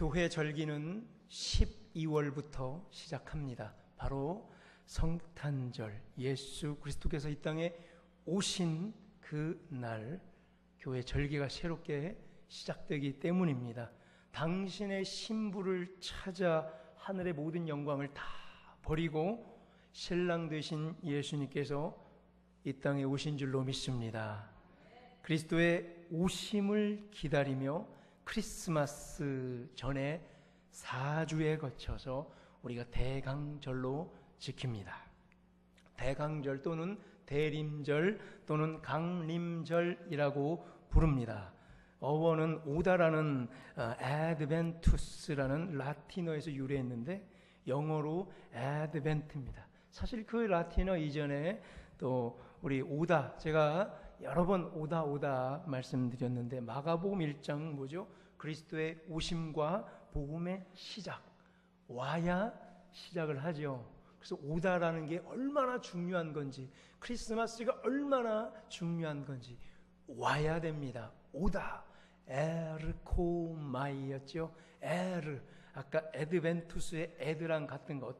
교회 절기는 12월부터 시작합니다. 바로 성탄절, 예수 그리스도께서 이 땅에 오신 그 날 교회 절기가 새롭게 시작되기 때문입니다. 당신의 신부를 찾아 하늘의 모든 영광을 다 버리고 신랑 되신 예수님께서 이 땅에 오신 줄로 믿습니다. 그리스도의 오심을 기다리며 크리스마스 전에 4주에 거쳐서 우리가 대강절로 지킵니다. 대강절 또는 대림절 또는 강림절이라고 부릅니다. 어원은 오다라는 adventus라는 라틴어에서 유래했는데 영어로 advent입니다. 사실 그 라틴어 이전에 또 우리 오다, 제가 여러 번 오다 말씀드렸는데 마가복음 1장 뭐죠? 그리스도의 오심과 복음의 시작, 와야 시작을 하죠. 그래서 오다라는 게 얼마나 중요한 건지, 크리스마스가 얼마나 중요한 건지 와야 됩니다. 오다, 에르코마이였죠. 에르, 아까 에드벤투스의 에드랑 같은 것,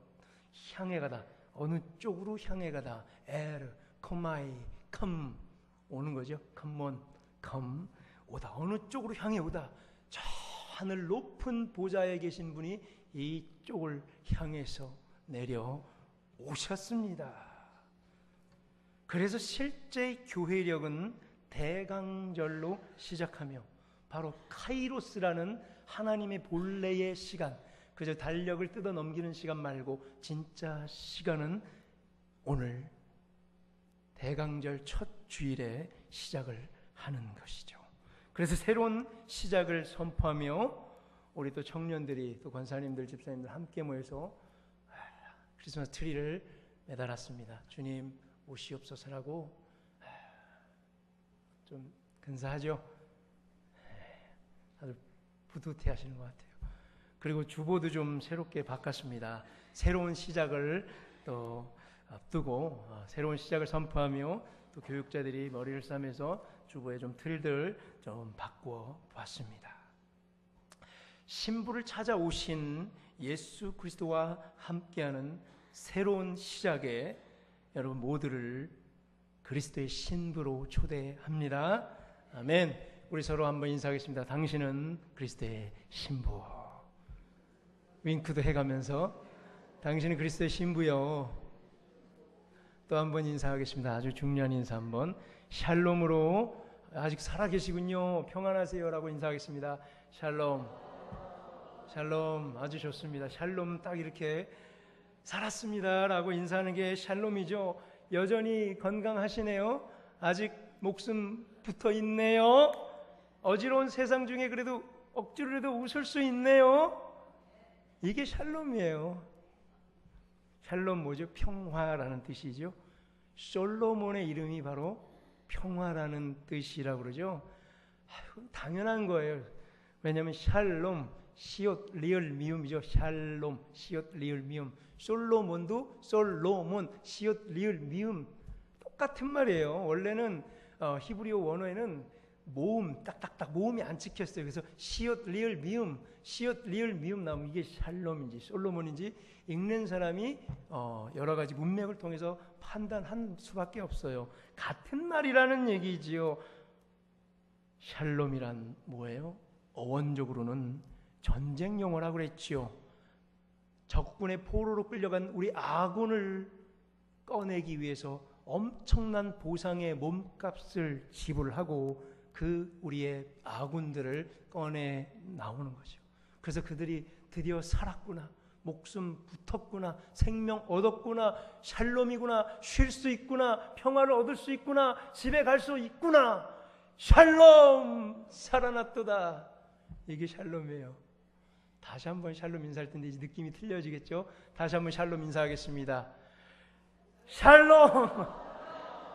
향해 가다, 어느 쪽으로 향해 가다. 에르, 코마이, 컴, 오는 거죠. 컴온, 컴, 오다, 어느 쪽으로 향해 오다. 저 하늘 높은 보좌에 계신 분이 이쪽을 향해서 내려오셨습니다. 그래서 실제 교회력은 대강절로 시작하며 바로 카이로스라는 하나님의 본래의 시간, 그저 달력을 뜯어 넘기는 시간 말고 진짜 시간은 오늘 대강절 첫 주일에 시작을 하는 것이죠. 그래서 새로운 시작을 선포하며 우리 또 청년들이 또 권사님들, 집사님들 함께 모여서 크리스마스 트리를 매달았습니다. 주님 오시옵소서라고. 좀 근사하죠? 다들 뿌듯해 하시는 것 같아요. 그리고 주보도 좀 새롭게 바꿨습니다. 새로운 시작을 또 앞두고 새로운 시작을 선포하며 또 교육자들이 머리를 싸매서 주보에 좀 틀들 좀 바꾸어 봤습니다. 신부를 찾아오신 예수 그리스도와 함께하는 새로운 시작에 여러분 모두를 그리스도의 신부로 초대합니다. 아멘. 우리 서로 한번 인사하겠습니다. 당신은 그리스도의 신부. 윙크도 해가면서 당신은 그리스도의 신부요. 또 한번 인사하겠습니다. 아주 중요한 인사 한번. 샬롬으로 아직 살아계시군요. 평안하세요라고 인사하겠습니다. 샬롬. 샬롬. 아주 좋습니다. 샬롬 딱 이렇게 살았습니다라고 인사하는 게 샬롬이죠. 여전히 건강하시네요. 아직 목숨 붙어 있네요. 어지러운 세상 중에 그래도 억지로라도 웃을 수 있네요. 이게 샬롬이에요. 샬롬 뭐죠? 평화라는 뜻이죠. 솔로몬의 이름이 바로 평화라는 뜻이라고 그러죠. 당연한 거예요. 왜냐하면 샬롬, 시옷, 리을, 미음이죠. 샬롬, 시옷, 리을, 미음. 솔로몬도 솔로몬, 시옷, 리을, 미음. 똑같은 말이에요. 원래는 히브리어 원어에는 모음, 딱딱딱 모음이 안 찍혔어요. 그래서 시옷, 리을, 미음, 시옷, 리을, 미음 나오면 이게 샬롬인지 솔로몬인지 읽는 사람이 여러 가지 문맥을 통해서 판단한 수밖에 없어요. 같은 말이라는 얘기지요. 샬롬이란 뭐예요? 어원적으로는 전쟁 용어라고 그랬지요. 적군의 포로로 끌려간 우리 아군을 꺼내기 위해서 엄청난 보상의 몸값을 지불하고 그 우리의 아군들을 꺼내 나오는 거죠. 그래서 그들이 드디어 살았구나, 목숨 붙었구나, 생명 얻었구나, 샬롬이구나, 쉴 수 있구나, 평화를 얻을 수 있구나, 집에 갈 수 있구나, 샬롬, 살아났도다. 이게 샬롬이에요. 다시 한번 샬롬 인사할 텐데 이제 느낌이 틀려지겠죠? 다시 한번 샬롬 인사하겠습니다. 샬롬,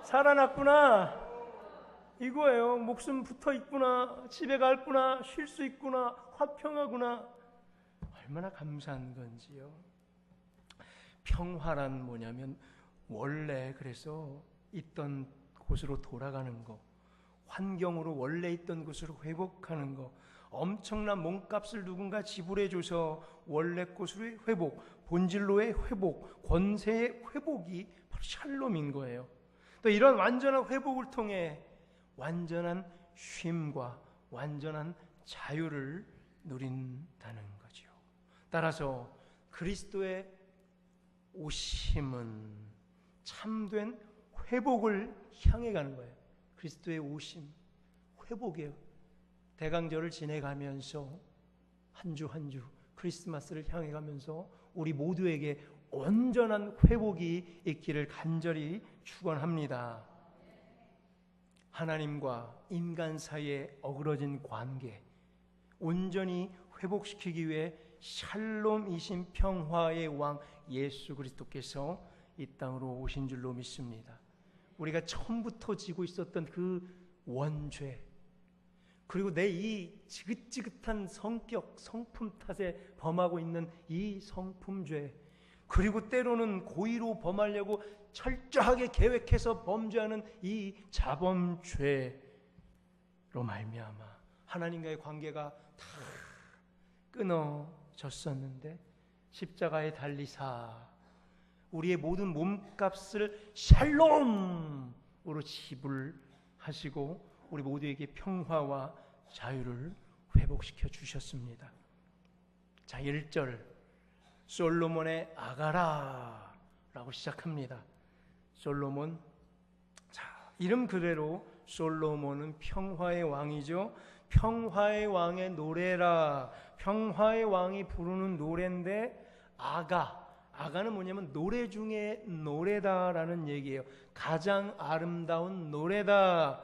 살아났구나, 이거예요. 목숨 붙어 있구나, 집에 갈구나, 쉴 수 있구나, 화평하구나. 얼마나 감사한 건지요. 평화란 뭐냐면 원래 그래서 있던 곳으로 돌아가는 거, 환경으로 원래 있던 곳으로 회복하는 거, 엄청난 몸값을 누군가 지불해줘서 원래 곳으로의 회복, 본질로의 회복, 권세의 회복이 바로 샬롬인 거예요. 또 이런 완전한 회복을 통해 완전한 쉼과 완전한 자유를 누린다는 거죠. 따라서 그리스도의 오심은 참된 회복을 향해 가는 거예요. 그리스도의 오심, 회복이에요. 대강절을 지내가면서 한 주 한 주 크리스마스를 향해 가면서 우리 모두에게 온전한 회복이 있기를 간절히 축원합니다. 하나님과 인간 사이에 어그러진 관계 온전히 회복시키기 위해 샬롬이신 평화의 왕 예수 그리스도께서 이 땅으로 오신 줄로 믿습니다. 우리가 처음부터 지고 있었던 그 원죄, 그리고 내 이 지긋지긋한 성격, 성품 탓에 범하고 있는 이 성품죄, 그리고 때로는 고의로 범하려고 철저하게 계획해서 범죄하는 이 자범죄로 말미암아 하나님과의 관계가 다 끊어졌었는데 십자가에 달리사 우리의 모든 몸값을 샬롬으로 지불하시고 우리 모두에게 평화와 자유를 회복시켜 주셨습니다. 자, 1절 솔로몬의 아가라라고 시작합니다. 솔로몬, 자, 이름 그대로 솔로몬은 평화의 왕이죠. 평화의 왕의 노래라. 평화의 왕이 부르는 노래인데 아가는 뭐냐면 노래 중에 노래다라는 얘기예요. 가장 아름다운 노래다.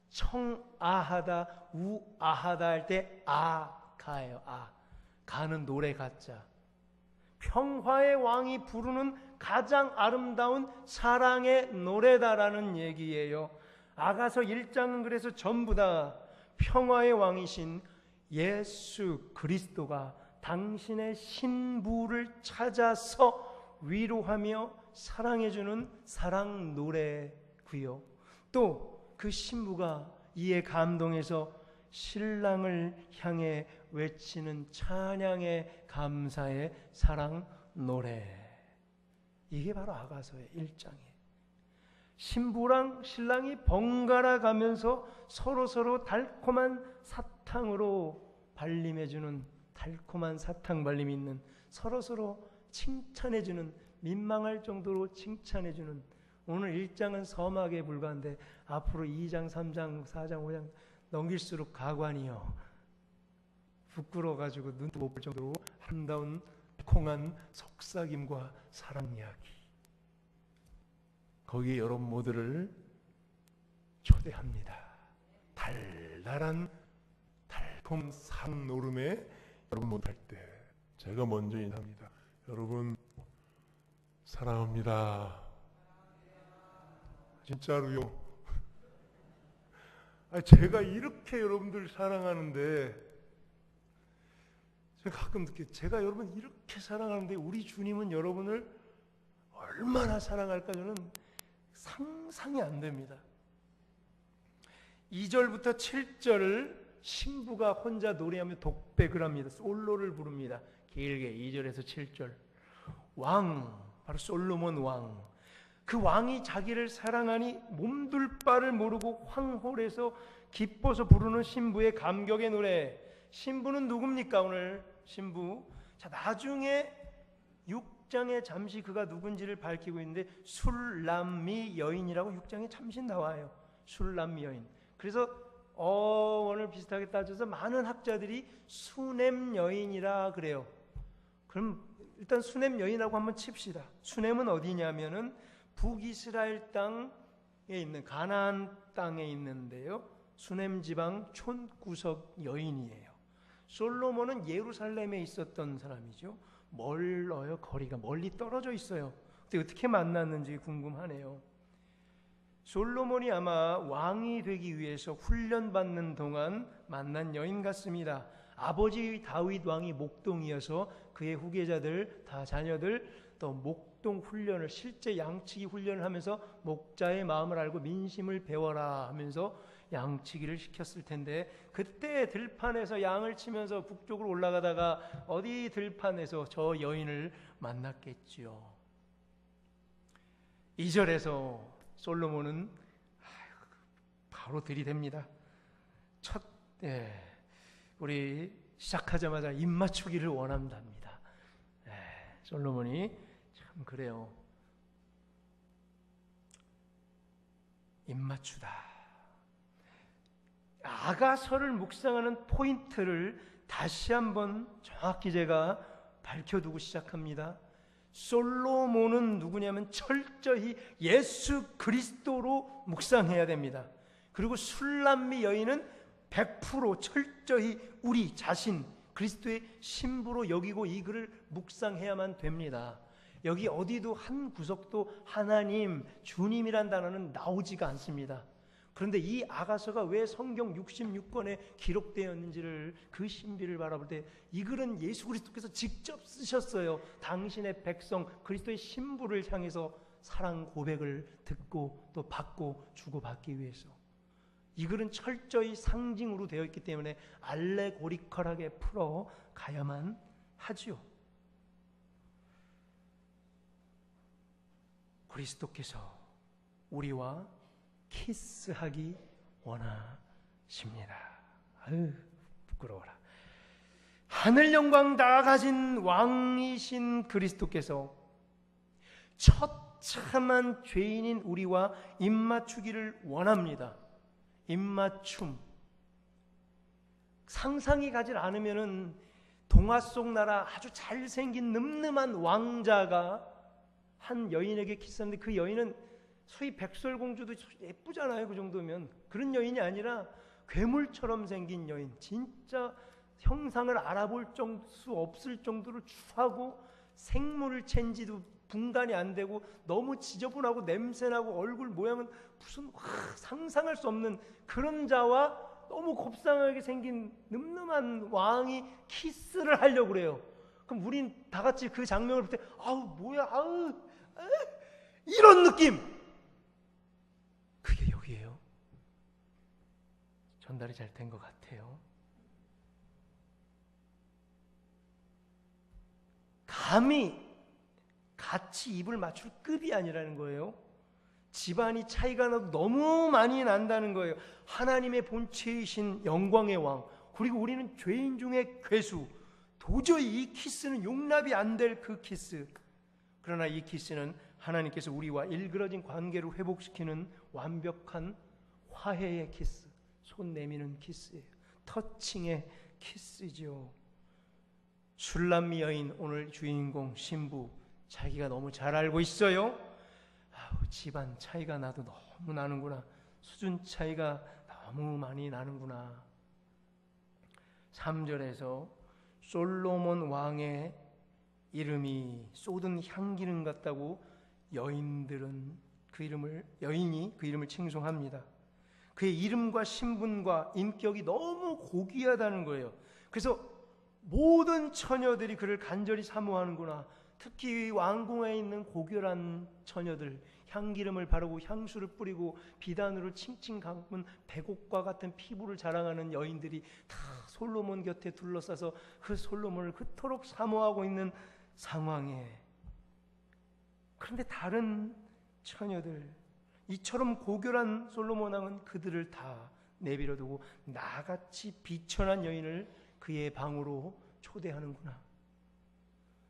청아하다, 우아하다 할 때 아가예요. 가는 노래 가자. 평화의 왕이 부르는 가장 아름다운 사랑의 노래다라는 얘기예요. 아가서 1장은 그래서 전부 다 평화의 왕이신 예수 그리스도가 당신의 신부를 찾아서 위로하며 사랑해주는 사랑 노래고요. 또 그 신부가 이에 감동해서 신랑을 향해 외치는 찬양의 감사의 사랑 노래. 이게 바로 아가서의 1장이에요. 신부랑 신랑이 번갈아 가면서 서로 달콤한 사탕으로 발림해주는 달콤한 사탕 발림이 있는 서로 칭찬해주는 민망할 정도로 칭찬해주는 오늘 1장은 서막에 불과한데 앞으로 2장, 3장, 4장, 5장 넘길수록 가관이요. 부끄러워가지고 눈도 못 볼 정도로 아름다운 콩한 속삭임과 사랑 이야기. 거기에 여러분 모두를 초대합니다. 달달한 달콤 사랑 노름에 여러분 모두 할 때 제가 먼저 인사합니다. 여러분 사랑합니다. 진짜로요. 제가 이렇게 여러분들 사랑하는데 제가 가끔 느껴요. 제가 여러분 이렇게 사랑하는데 우리 주님은 여러분을 얼마나 사랑할까 저는 상상이 안 됩니다. 2절부터 7절을 신부가 혼자 노래하며 독백을 합니다. 솔로를 부릅니다. 길게 2절에서 7절. 왕, 바로 솔로몬 왕. 그 왕이 자기를 사랑하니 몸둘 바를 모르고 황홀해서 기뻐서 부르는 신부의 감격의 노래. 신부는 누굽니까 오늘? 신부. 자, 나중에 6장에 잠시 그가 누군지를 밝히고 있는데 술람미 여인이라고 6장에 잠시 나와요. 술람미 여인. 그래서 어원을 비슷하게 따져서 많은 학자들이 수넴 여인이라 그래요. 그럼 일단 수넴 여인이라고 한번 칩시다. 수넴은 어디냐면은 북이스라엘 땅에 있는 가나안 땅에 있는데요. 수넴 지방 촌구석 여인이에요. 솔로몬은 예루살렘에 있었던 사람이죠. 멀어요. 거리가 멀리 떨어져 있어요. 근데 어떻게 만났는지 궁금하네요. 솔로몬이 아마 왕이 되기 위해서 훈련받는 동안 만난 여인 같습니다. 아버지 다윗 왕이 목동이어서 그의 후계자들 다 자녀들 또 목동 훈련을 실제 양치기 훈련을 하면서 목자의 마음을 알고 민심을 배워라 하면서 양치기를 시켰을 텐데, 그때 들판에서 양을 치면서 북쪽으로 올라가다가 어디 들판에서 저 여인을 만났겠지요. 2절에서 솔로몬은 바로 들이댑니다. 우리 시작하자마자 입맞추기를 원한답니다. 솔로몬이 참 그래요. 입맞추다. 아가서를 묵상하는 포인트를 다시 한번 정확히 제가 밝혀두고 시작합니다. 솔로몬은 누구냐면 철저히 예수 그리스도로 묵상해야 됩니다. 그리고 술람미 여인은 100% 철저히 우리 자신 그리스도의 신부로 여기고 이 글을 묵상해야만 됩니다. 여기 어디도 한 구석도 하나님, 주님이란 단어는 나오지가 않습니다. 그런데 이 아가서가 왜 성경 66권에 기록되었는지를, 그 신비를 바라볼 때 이 글은 예수 그리스도께서 직접 쓰셨어요. 당신의 백성 그리스도의 신부를 향해서 사랑 고백을 듣고 또 받고 주고받기 위해서. 이 글은 철저히 상징으로 되어 있기 때문에 알레고리컬하게 풀어 가야만 하지요. 그리스도께서 우리와 키스하기 원하십니다. 아유, 부끄러워라. 하늘 영광 다 가진 왕이신 그리스도께서 처참한 죄인인 우리와 입맞추기를 원합니다. 입맞춤. 상상이 가지 않으면은 동화 속 나라 아주 잘생긴 늠름한 왕자가 한 여인에게 키스하는데, 그 여인은 소위 백설공주도 예쁘잖아요. 그 정도면. 그런 여인이 아니라 괴물처럼 생긴 여인, 진짜 형상을 알아볼 수 없을 정도로 추하고 생물을 챈 지도 분간이 안 되고 너무 지저분하고 냄새나고 얼굴 모양은 무슨 상상할 수 없는 그런 자와 너무 곱상하게 생긴 늠름한 왕이 키스를 하려고 그래요. 그럼 우린 다 같이 그 장면을 볼 때 아우 뭐야, 아우 이런 느낌. 그게 여기에요. 전달이 잘 된 것 같아요. 감히 같이 입을 맞출 급이 아니라는 거예요. 집안이 차이가 나도 너무 많이 난다는 거예요. 하나님의 본체이신 영광의 왕, 그리고 우리는 죄인 중에 괴수. 도저히 이 키스는 용납이 안 될 그 키스. 그러나 이 키스는 하나님께서 우리와 일그러진 관계를 회복시키는 완벽한 화해의 키스, 손 내미는 키스예요. 터칭의 키스죠. 술람미 여인, 오늘 주인공 신부, 자기가 너무 잘 알고 있어요. 집안 차이가 나도 너무 나는구나. 수준 차이가 너무 많이 나는구나. 3절에서 솔로몬 왕의 이름이 쏟은 향기름 같다고 여인이 그 이름을 칭송합니다. 그의 이름과 신분과 인격이 너무 고귀하다는 거예요. 그래서 모든 처녀들이 그를 간절히 사모하는구나. 특히 왕궁에 있는 고결한 처녀들, 향기름을 바르고 향수를 뿌리고 비단으로 칭칭 감은 백옥과 같은 피부를 자랑하는 여인들이 다 솔로몬 곁에 둘러싸서 그 솔로몬을 그토록 사모하고 있는 상황에, 그런데 다른 처녀들, 이처럼 고결한 솔로몬 왕은 그들을 다 내버려두고 나같이 비천한 여인을 그의 방으로 초대하는구나.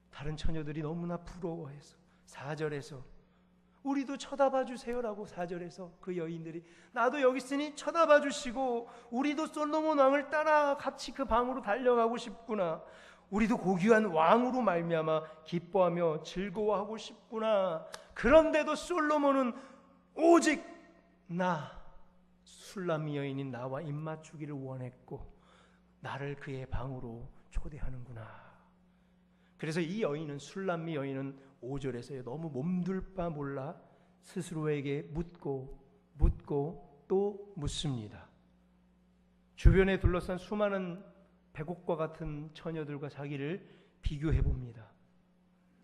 다른 처녀들이 너무나 부러워해서 4절에서 우리도 쳐다봐 주세요라고, 4절에서 그 여인들이 나도 여기 있으니 쳐다봐 주시고 우리도 솔로몬 왕을 따라 같이 그 방으로 달려가고 싶구나. 우리도 고귀한 왕으로 말미암아 기뻐하며 즐거워하고 싶구나. 그런데도 솔로몬은 오직 술람미 여인인 나와 입맞추기를 원했고 나를 그의 방으로 초대하는구나. 그래서 이 여인은, 술람미 여인은 5절에서 너무 몸둘 바 몰라 스스로에게 묻고 또 묻습니다. 주변에 둘러싼 수많은 백옥과 같은 처녀들과 자기를 비교해 봅니다.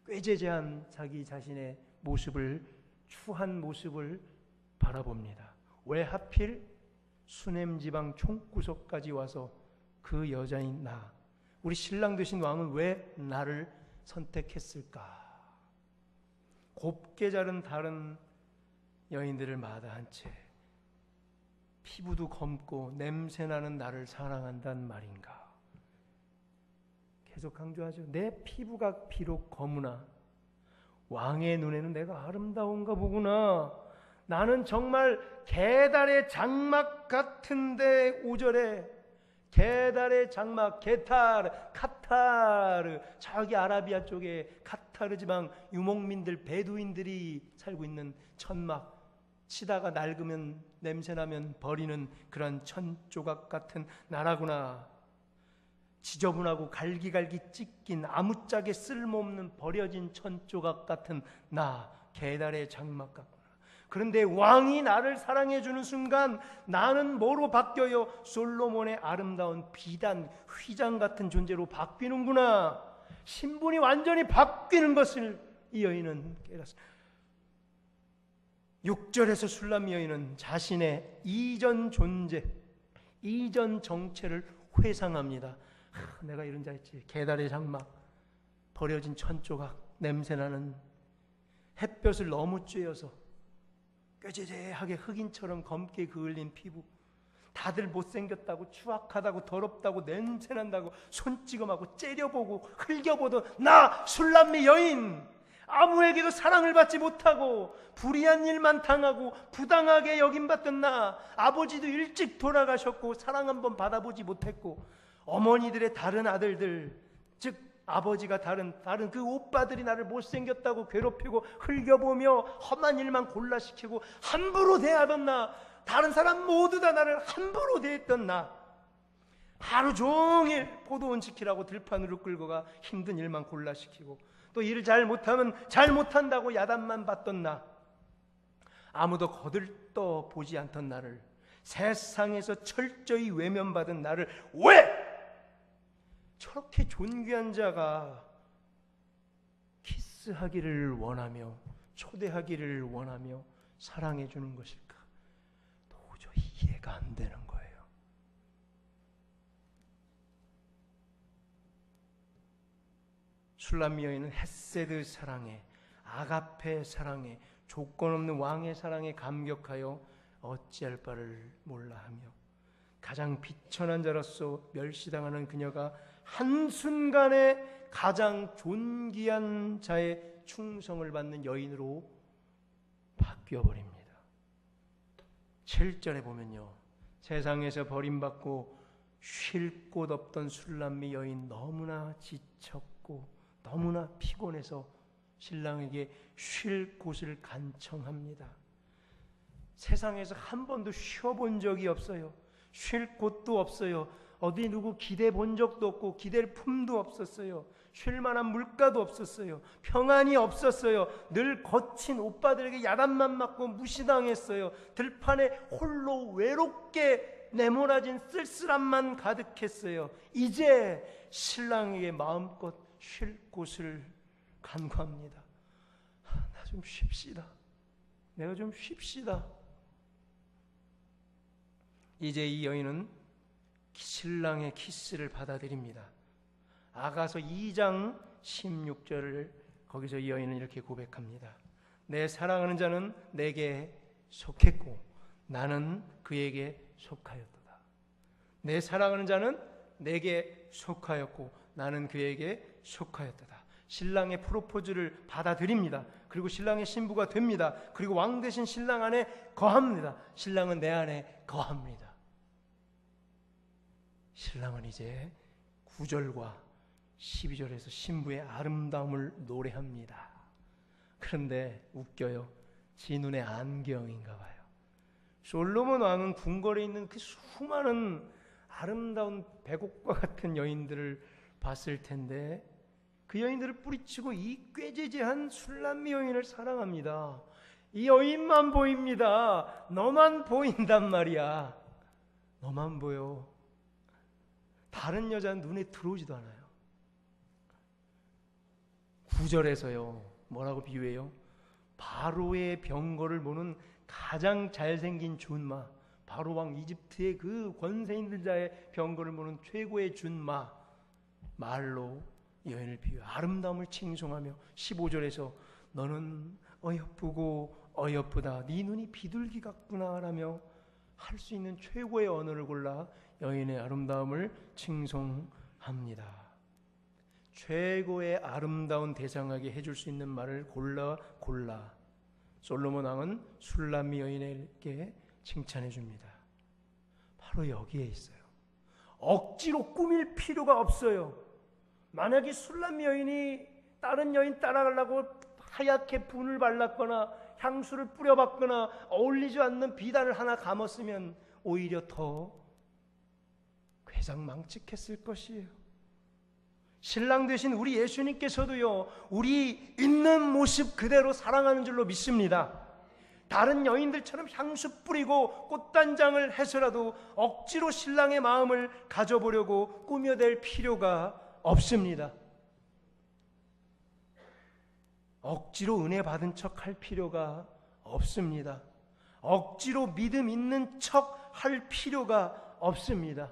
꾀죄죄한 자기 자신의 모습을, 추한 모습을 바라봅니다. 왜 하필 수냄 지방 총구석까지 와서 그 여자인 나, 우리 신랑 되신 왕은 왜 나를 선택했을까? 곱게 자른 다른 여인들을 마다한 채 피부도 검고 냄새나는 나를 사랑한단 말인가? 계속 강조하죠. 내 피부가 비록 검으나 왕의 눈에는 내가 아름다운가 보구나. 나는 정말 게달의 장막 같은데 5절에 게달의 장막, 게타르, 카타르, 저기 아라비아 쪽에 카타르 지방 유목민들, 베두인들이 살고 있는 천막, 치다가 낡으면 냄새나면 버리는 그런 천조각 같은 나라구나. 지저분하고 갈기갈기 찢긴 아무짝에 쓸모없는 버려진 천조각 같은 나, 게달의 장막 같구나. 그런데 왕이 나를 사랑해주는 순간 나는 뭐로 바뀌어요? 솔로몬의 아름다운 비단, 휘장 같은 존재로 바뀌는구나. 신분이 완전히 바뀌는 것을 이 여인은 깨닫습니다. 6절에서 술람 여인은 자신의 이전 존재, 이전 정체를 회상합니다. 내가 이런 자였지. 게달의 장막, 버려진 천조각, 냄새나는 햇볕을 너무 쬐어서 꾀죄죄하게 흑인처럼 검게 그을린 피부, 다들 못생겼다고, 추악하다고, 더럽다고, 냄새난다고, 손찌검하고, 째려보고, 흘겨보던 나 술람미 여인, 아무에게도 사랑을 받지 못하고 불의한 일만 당하고 부당하게 여김받던 나, 아버지도 일찍 돌아가셨고 사랑 한번 받아보지 못했고 어머니들의 다른 아들들, 즉 아버지가 다른 그 오빠들이 나를 못생겼다고 괴롭히고 흘겨보며 험한 일만 골라시키고 함부로 대하던 나, 다른 사람 모두 다 나를 함부로 대했던 나, 하루 종일 포도원 지키라고 들판으로 끌고 가 힘든 일만 골라시키고 또 일을 잘 못하면 잘 못한다고 야단만 받던 나, 아무도 거들떠 보지 않던 나를, 세상에서 철저히 외면받은 나를 왜 저렇게 존귀한 자가 키스하기를 원하며 초대하기를 원하며 사랑해 주는 것일까? 도저히 이해가 안 되는 거예요. 술람 여인은 헤세드 사랑에, 아가페 사랑에, 조건 없는 왕의 사랑에 감격하여 어찌할 바를 몰라하며 가장 비천한 자로서 멸시당하는 그녀가 한순간에 가장 존귀한 자의 충성을 받는 여인으로 바뀌어버립니다. 7절에 보면요, 세상에서 버림받고 쉴 곳 없던 술람미 여인, 너무나 지쳤고 너무나 피곤해서 신랑에게 쉴 곳을 간청합니다. 세상에서 한 번도 쉬어본 적이 없어요. 쉴 곳도 없어요. 어디 누구 기대 본 적도 없고 기댈 품도 없었어요. 쉴 만한 물가도 없었어요. 평안이 없었어요. 늘 거친 오빠들에게 야단만 맞고 무시당했어요. 들판에 홀로 외롭게 내몰아진 쓸쓸함만 가득했어요. 이제 신랑에게 마음껏 쉴 곳을 간구합니다. 나 좀 쉽시다. 내가 좀 쉽시다. 이제 이 여인은 신랑의 키스를 받아들입니다. 아가서 2장 16절을 거기서 이 여인은 이렇게 고백합니다. 내 사랑하는 자는 내게 속했고 나는 그에게 속하였도다. 내 사랑하는 자는 내게 속하였고 나는 그에게 속하였도다. 신랑의 프로포즈를 받아들입니다. 그리고 신랑의 신부가 됩니다. 그리고 왕 되신 신랑 안에 거합니다. 신랑은 내 안에 거합니다. 신랑은 이제 9절과 12절에서 신부의 아름다움을 노래합니다. 그런데 웃겨요. 지 눈에 안경인가 봐요. 솔로몬 왕은 궁궐에 있는 그 수많은 아름다운 백옥과 같은 여인들을 봤을 텐데 그 여인들을 뿌리치고 이 꾀죄죄한 술람미 여인을 사랑합니다. 이 여인만 보입니다. 너만 보인단 말이야. 너만 보여. 다른 여자는 눈에 들어오지도 않아요. 9절에서요 뭐라고 비유해요? 바로의 병거를 보는 가장 잘생긴 준마, 바로왕 이집트의 그 권세 있는 자의 병거를 모는 최고의 준마 말로 여인을 비유 아름다움을 칭송하며 15절에서 너는 어여쁘고 어여쁘다 네 눈이 비둘기 같구나 라며 할 수 있는 최고의 언어를 골라 여인의 아름다움을 칭송합니다. 최고의 아름다운 대상에게 해줄 수 있는 말을 골라 솔로몬 왕은 술람미 여인에게 칭찬해 줍니다. 바로 여기에 있어요. 억지로 꾸밀 필요가 없어요. 만약에 술람미 여인이 다른 여인 따라가려고 하얗게 분을 발랐거나 향수를 뿌려봤거나 어울리지 않는 비단을 하나 감았으면 오히려 더 괴상망측했을 것이에요. 신랑 되신 우리 예수님께서도요, 우리 있는 모습 그대로 사랑하는 줄로 믿습니다. 다른 여인들처럼 향수 뿌리고 꽃단장을 해서라도 억지로 신랑의 마음을 가져보려고 꾸며댈 필요가 없습니다. 억지로 은혜 받은 척 할 필요가 없습니다. 억지로 믿음 있는 척 할 필요가 없습니다.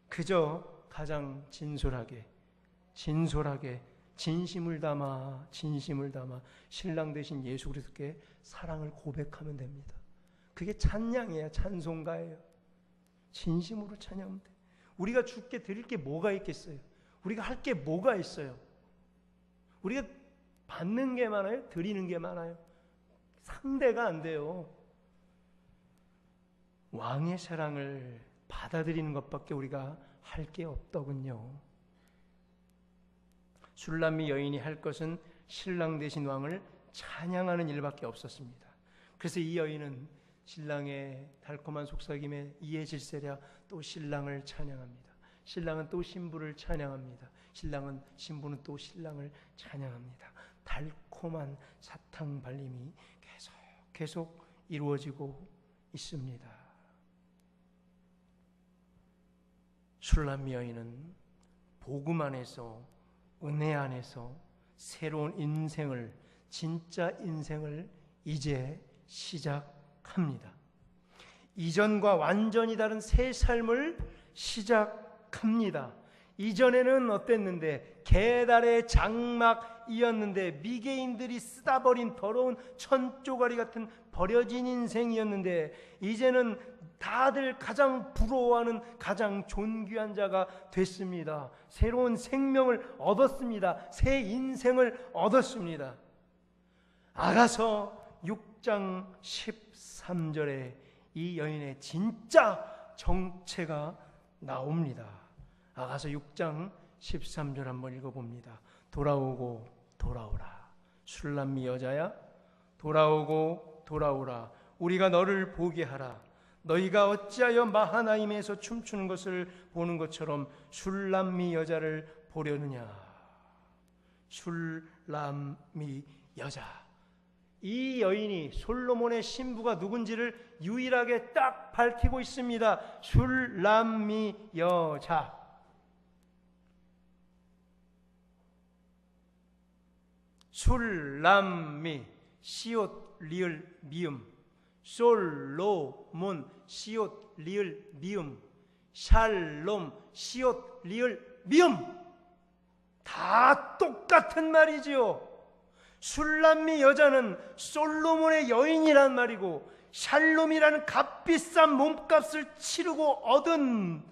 그저 가장 진솔하게 진심을 담아 신랑 되신 예수 그리스도께 사랑을 고백하면 됩니다. 그게 찬양이에요. 찬송가예요. 진심으로 찬양하면 돼요. 우리가 주께 드릴 게 뭐가 있겠어요? 우리가 할 게 뭐가 있어요? 우리가 받는 게 많아요? 드리는 게 많아요? 상대가 안 돼요. 왕의 사랑을 받아들이는 것밖에 우리가 할 게 없더군요. 술람미 여인이 할 것은 신랑 되신 왕을 찬양하는 일밖에 없었습니다. 그래서 이 여인은 신랑의 달콤한 속삭임에 이에 질세랴 또 신랑을 찬양합니다. 신랑은 또 신부를 찬양합니다. 신부는 또 신랑을 찬양합니다. 달콤한 사탕 발림이 계속 이루어지고 있습니다. 술람미 여인은 복음 안에서 은혜 안에서 새로운 인생을 진짜 인생을 이제 시작합니다. 이전과 완전히 다른 새 삶을 시작합니다. 이전에는 어땠는데 계달의 장막이었는데 미개인들이 쓰다 버린 더러운 천조가리 같은 버려진 인생이었는데 이제는 다들 가장 부러워하는 가장 존귀한 자가 됐습니다. 새로운 생명을 얻었습니다. 새 인생을 얻었습니다. 아가서 6장 13절에 이 여인의 진짜 정체가 나옵니다. 아가서 6장 13절 한번 읽어봅니다. 돌아오고 돌아오라. 술람미 여자야 돌아오고 돌아오라. 우리가 너를 보게 하라. 너희가 어찌하여 마하나임에서 춤추는 것을 보는 것처럼 술람미 여자를 보려느냐. 술람미 여자. 이 여인이 솔로몬의 신부가 누군지를 유일하게 딱 밝히고 있습니다. 술람미 여자. 술람미 시옷 리을 미음 솔로몬 시옷 리을 미음 샬롬 시옷 리을 미음 다 똑같은 말이지요. 술람미 여자는 솔로몬의 여인이란 말이고 샬롬이라는 값비싼 몸값을 치르고 얻은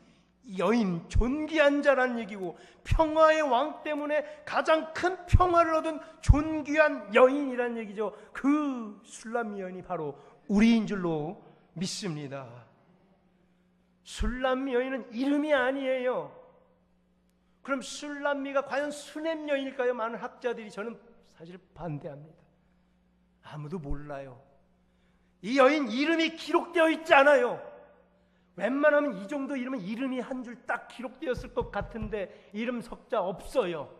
여인, 존귀한 자란 얘기고 평화의 왕 때문에 가장 큰 평화를 얻은 존귀한 여인이란 얘기죠. 그 술람미 여인이 바로 우리인 줄로 믿습니다. 술람미 여인은 이름이 아니에요. 그럼 술람미가 과연 수냄 여인일까요? 많은 학자들이 저는 사실 반대합니다. 아무도 몰라요. 이 여인 이름이 기록되어 있지 않아요. 웬만하면 이 정도 이름은 이름이 한 줄 딱 기록되었을 것 같은데 이름 석자 없어요.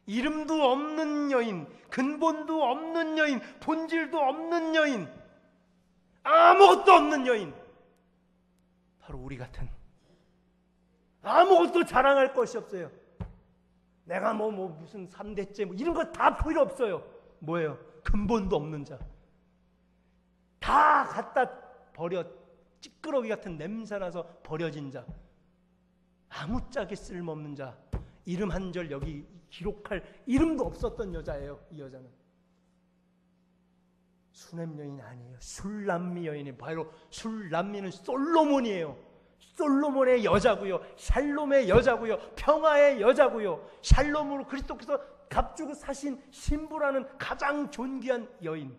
이름도 없는 여인, 근본도 없는 여인, 본질도 없는 여인, 아무것도 없는 여인, 바로 우리 같은 아무것도 자랑할 것이 없어요. 내가 무슨 3대째 이런 거 다 필요 없어요. 뭐예요? 근본도 없는 자. 다 갖다 버려 찌끄러기 같은 냄새나서 버려진 자, 아무짝에 쓸모없는 자, 이름 한 절 여기 기록할 이름도 없었던 여자예요. 이 여자는 수냄 여인 아니에요. 술람미 여인이 바로 술람미는 솔로몬이에요. 솔로몬의 여자고요, 샬롬의 여자고요, 평화의 여자고요, 샬롬으로 그리스도께서 값주고 사신 신부라는 가장 존귀한 여인.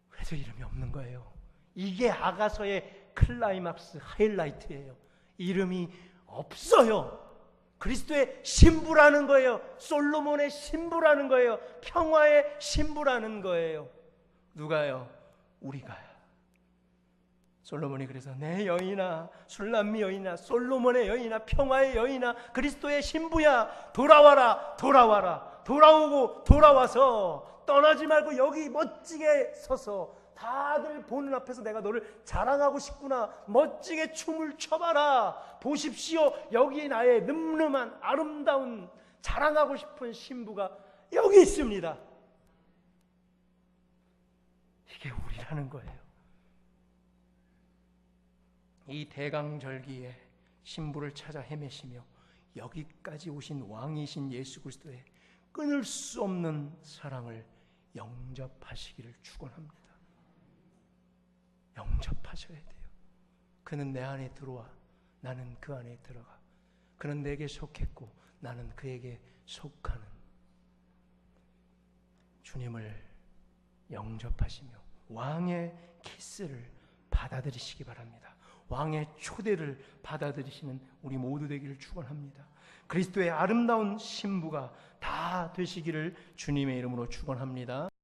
그래서 이름이 없는 거예요. 이게 아가서의 클라이막스 하이라이트예요. 이름이 없어요. 그리스도의 신부라는 거예요. 솔로몬의 신부라는 거예요. 평화의 신부라는 거예요. 누가요? 우리가요. 솔로몬이 그래서 내 여인아, 술람미 여인아, 솔로몬의 여인아, 평화의 여인아, 그리스도의 신부야, 돌아와라, 돌아와라. 돌아오고 돌아와서 떠나지 말고 여기 멋지게 서서 다들 보는 앞에서 내가 너를 자랑하고 싶구나. 멋지게 춤을 춰봐라. 보십시오. 여기 나의 늠름한 아름다운 자랑하고 싶은 신부가 여기 있습니다. 이게 우리라는 거예요. 이 대강절기에 신부를 찾아 헤매시며 여기까지 오신 왕이신 예수 그리스도의 끊을 수 없는 사랑을 영접하시기를 축원합니다. 영접하셔야 돼요. 그는 내 안에 들어와 나는 그 안에 들어가. 그는 내게 속했고 나는 그에게 속하는 주님을 영접하시며 왕의 키스를 받아들이시기 바랍니다. 왕의 초대를 받아들이시는 우리 모두 되기를 축원합니다. 그리스도의 아름다운 신부가 다 되시기를 주님의 이름으로 축원합니다.